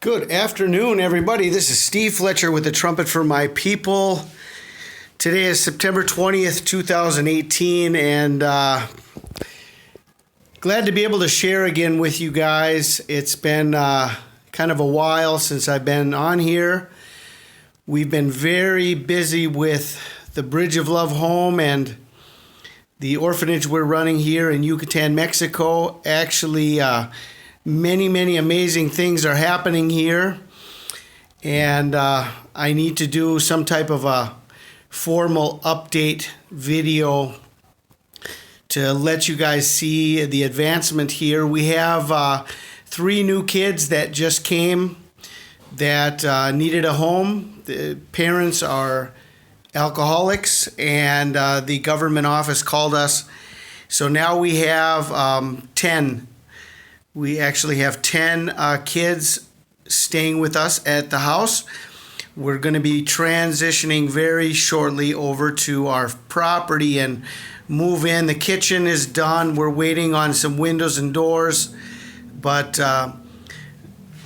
Good afternoon, everybody. This is Steve Fletcher with the Trumpet for My People. Today is September 20th, 2018, and glad to be able to share again with you guys. It's been kind of a while since I've been on here. We've been very busy with the Bridge of Love Home and the orphanage we're running here in Yucatan, Mexico. Actually, many amazing things are happening here, and I need to do some type of a formal update video to let you guys see the advancement here. We have 3 new kids that just came that needed a home. The parents are alcoholics, and the government office called us. So now we have 10. We actually have 10 kids staying with us at the house. We're going to be transitioning very shortly over to our property and move in. The kitchen is done. We're waiting on some windows and doors. But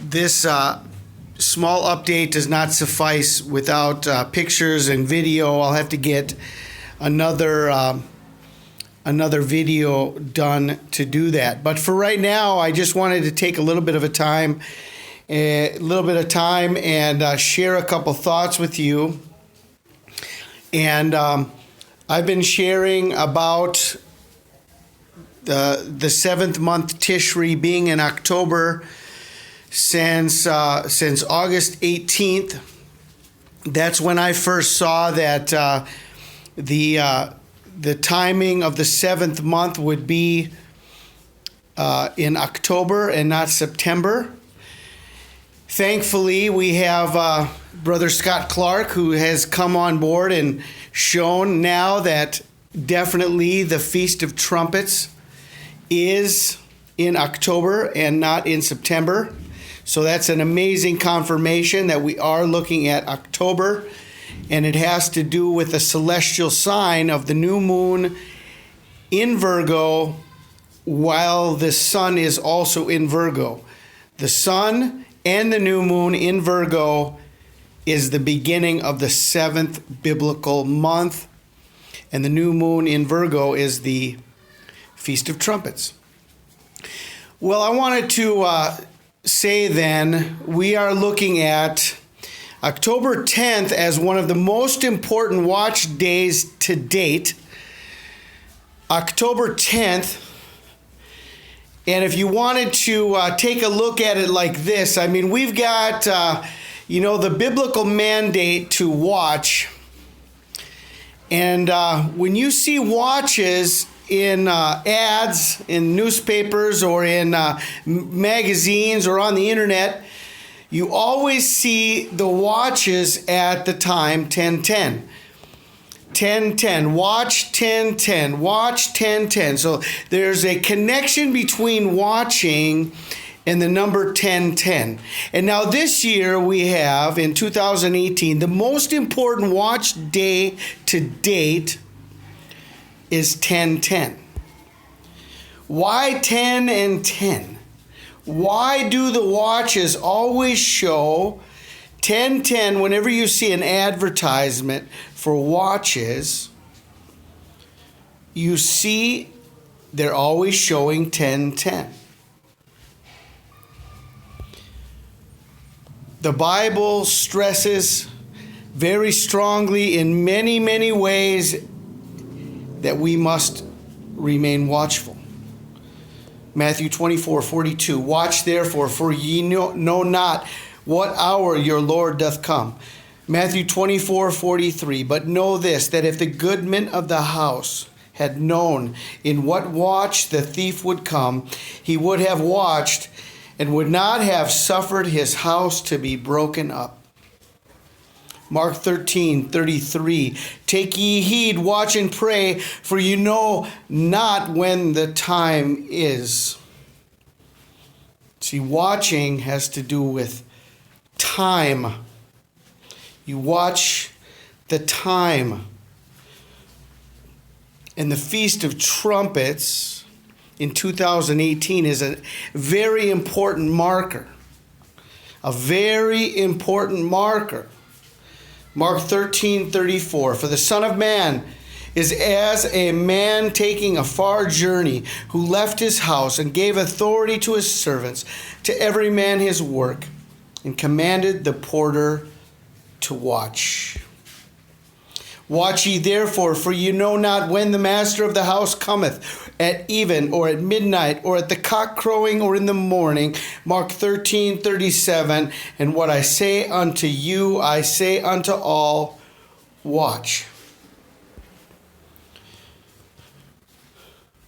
this small update does not suffice without pictures and video. I'll have to get another video done to do that. But for right now, I just wanted to take a little bit of time and share a couple thoughts with you. And I've been sharing about the 7th month Tishri being in October since August 18th. That's when I first saw that the timing of the 7th month would be in October and not September. Thankfully, we have Brother Scott Clark, who has come on board and shown now that definitely the Feast of Trumpets is in October and not in September. So that's an amazing confirmation that we are looking at October. And it has to do with the celestial sign of the new moon in Virgo while the sun is also in Virgo. The sun and the new moon in Virgo is the beginning of the 7th biblical month, and the new moon in Virgo is the Feast of Trumpets. Well, I wanted to say then, we are looking at October 10th as one of the most important watch days to date. October 10th. And if you wanted to take a look at it like this, I mean, we've got, the biblical mandate to watch. And when you see watches in ads, in newspapers, or in magazines, or on the internet, you always see the watches at the time 10:10. 10:10, watch 10:10, watch 10:10. So there's a connection between watching and the number 10:10. And now this year we have, in 2018, the most important watch day to date is 10:10. Why 10 and 10? Why do the watches always show 10:10 whenever you see an advertisement for watches? You see they're always showing 10:10. The Bible stresses very strongly in many ways that we must remain watchful. Matthew 24:42, watch therefore, for ye know not what hour your Lord doth come. Matthew 24:43, but know this, that if the goodman of the house had known in what watch the thief would come, he would have watched and would not have suffered his house to be broken up. Mark 13:33, take ye heed, watch and pray, for you know not when the time is. See, watching has to do with time. You watch the time. And the Feast of Trumpets in 2018 is a very important marker. a very important marker. Mark 13:34, for the Son of Man is as a man taking a far journey, who left his house and gave authority to his servants, to every man his work, and commanded the porter to watch. Watch ye therefore, for you know not when the master of the house cometh, at even, or at midnight, or at the cock crowing, or in the morning. Mark 13:37, and what I say unto you, I say unto all, watch.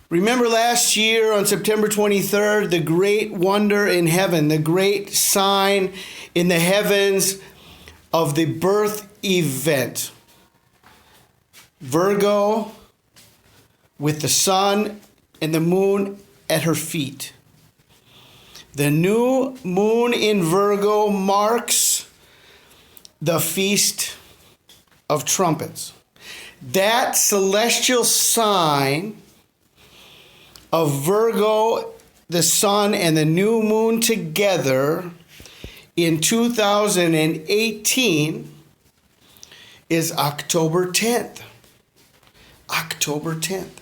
Remember last year on September 23rd, the great wonder in heaven, the great sign in the heavens of the birth event. Virgo with the sun and the moon at her feet. The new moon in Virgo marks the Feast of Trumpets. That celestial sign of Virgo, the sun, and the new moon together in 2018 is October 10th. October 10th.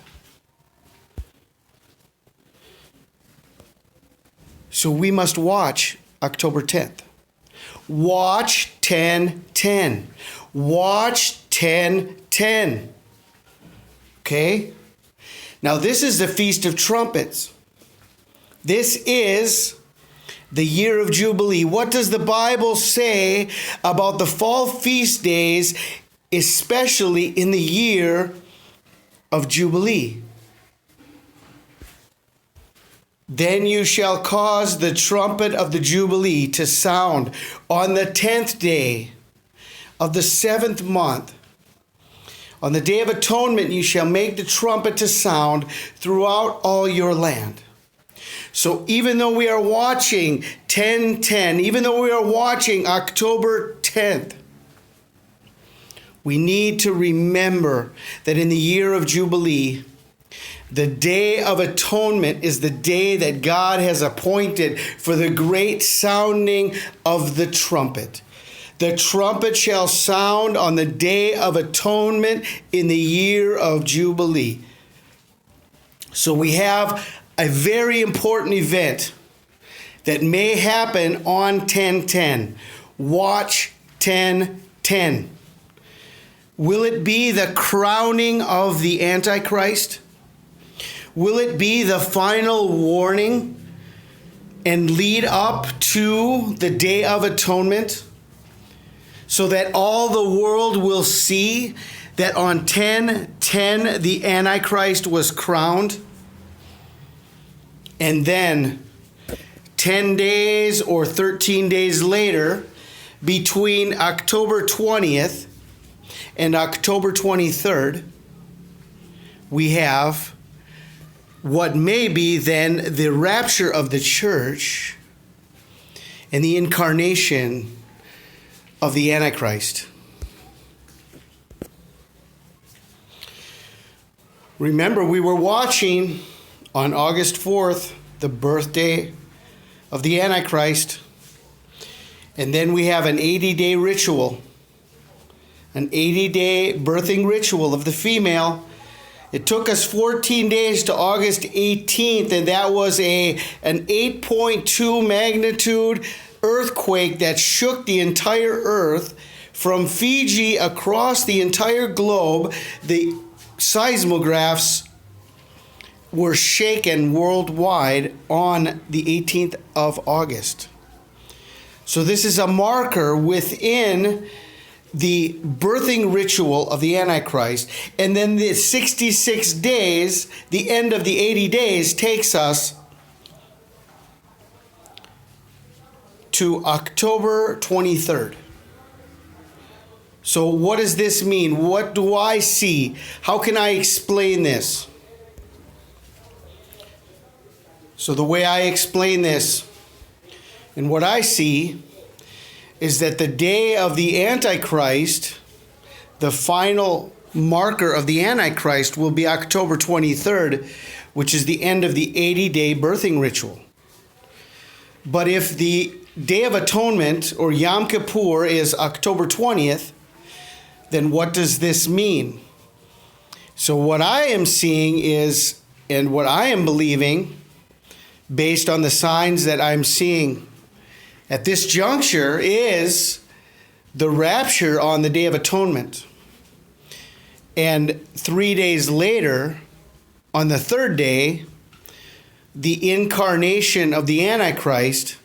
So we must watch October 10th. Watch 10:10. Watch 10:10. Okay? Now this is the Feast of Trumpets. This is the year of Jubilee. What does the Bible say about the fall feast days, especially in the year of Jubilee? Then you shall cause the trumpet of the Jubilee to sound on the 10th day of the 7th month. On the day of atonement, you shall make the trumpet to sound throughout all your land. So even though we are watching 10:10, even though we are watching October 10th, we need to remember that in the year of Jubilee, the Day of Atonement is the day that God has appointed for the great sounding of the trumpet. The trumpet shall sound on the Day of Atonement in the year of Jubilee. So we have a very important event that may happen on 10:10. Watch 10:10. Will it be the crowning of the Antichrist? Will it be the final warning and lead up to the Day of Atonement, so that all the world will see that on 10:10 the Antichrist was crowned? And then 10 days or 13 days later, between October 20th and October 23rd, we have what may be then the rapture of the church and the incarnation of the Antichrist. Remember, we were watching on August 4th, the birthday of the Antichrist. And then we have an 80-day ritual, an 80-day birthing ritual of the female. It took us 14 days to August 18th, and that was an 8.2 magnitude earthquake that shook the entire earth from Fiji across the entire globe. The seismographs were shaken worldwide on the 18th of August. So this is a marker within the birthing ritual of the Antichrist. And then the 66 days, the end of the 80 days, takes us to October 23rd. So what does this mean? What do I see? How can I explain this? So the way I explain this and what I see is that the day of the Antichrist, the final marker of the Antichrist, will be October 23rd, which is the end of the 80-day birthing ritual. But if the Day of Atonement, or Yom Kippur, is October 20th, then what does this mean? So what I am seeing is, and what I am believing, based on the signs that I'm seeing at this juncture, is the rapture on the Day of Atonement. And 3 days later, on the third day, the incarnation of the Antichrist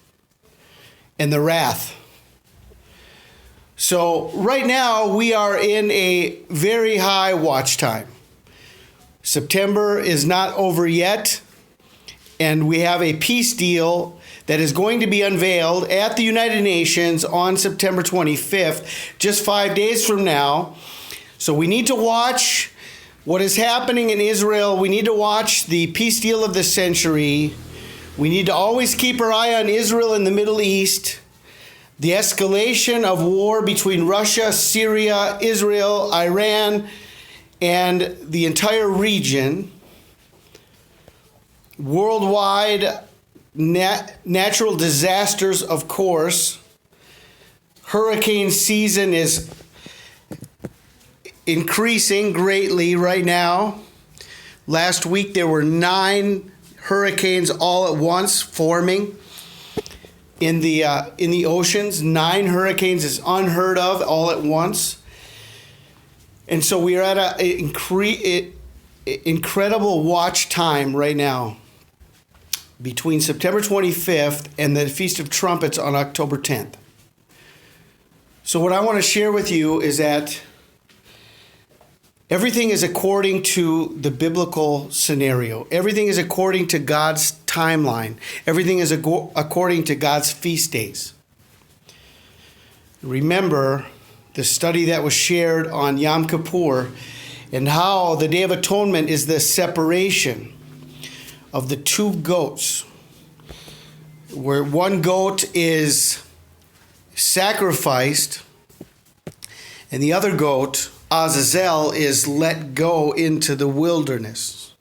and the wrath. So right now we are in a very high watch time. September is not over yet, and we have a peace deal that is going to be unveiled at the United Nations on September 25th, just 5 days from now. So we need to watch what is happening in Israel. We need to watch the peace deal of the century. We need to always keep our eye on Israel in the Middle East, the escalation of war between Russia, Syria, Israel, Iran, and the entire region. Worldwide natural disasters, of course. Hurricane season is increasing greatly right now. Last week there were 9 hurricanes all at once forming in the oceans. 9 hurricanes is unheard of all at once. And so we are at an incredible watch time right now between September 25th and the Feast of Trumpets on October 10th. So what I want to share with you is that everything is according to the biblical scenario. Everything is according to God's timeline. Everything is according to God's feast days. Remember the study that was shared on Yom Kippur and how the Day of Atonement is the separation of the 2 goats, where one goat is sacrificed and the other goat, Azazel, is let go into the wilderness.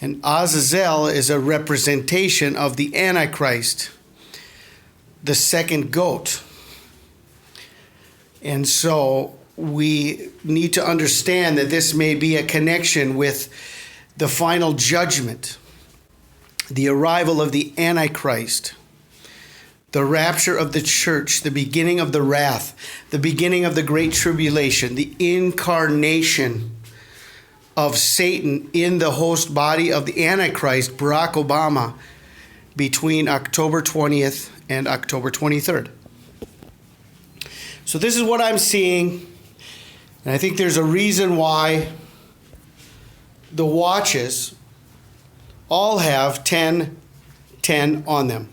And Azazel is a representation of the Antichrist, the second goat. And so we need to understand that this may be a connection with the final judgment, the arrival of the Antichrist, the rapture of the church, the beginning of the wrath, the beginning of the great tribulation, the incarnation of Satan in the host body of the Antichrist, Barack Obama, between October 20th and October 23rd. So this is what I'm seeing, and I think there's a reason why the watches all have 10:10 on them.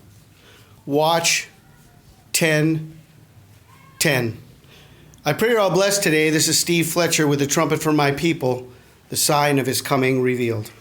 Watch 10:10. I pray you're all blessed today. This is Steve Fletcher with the trumpet for my people, the sign of his coming revealed.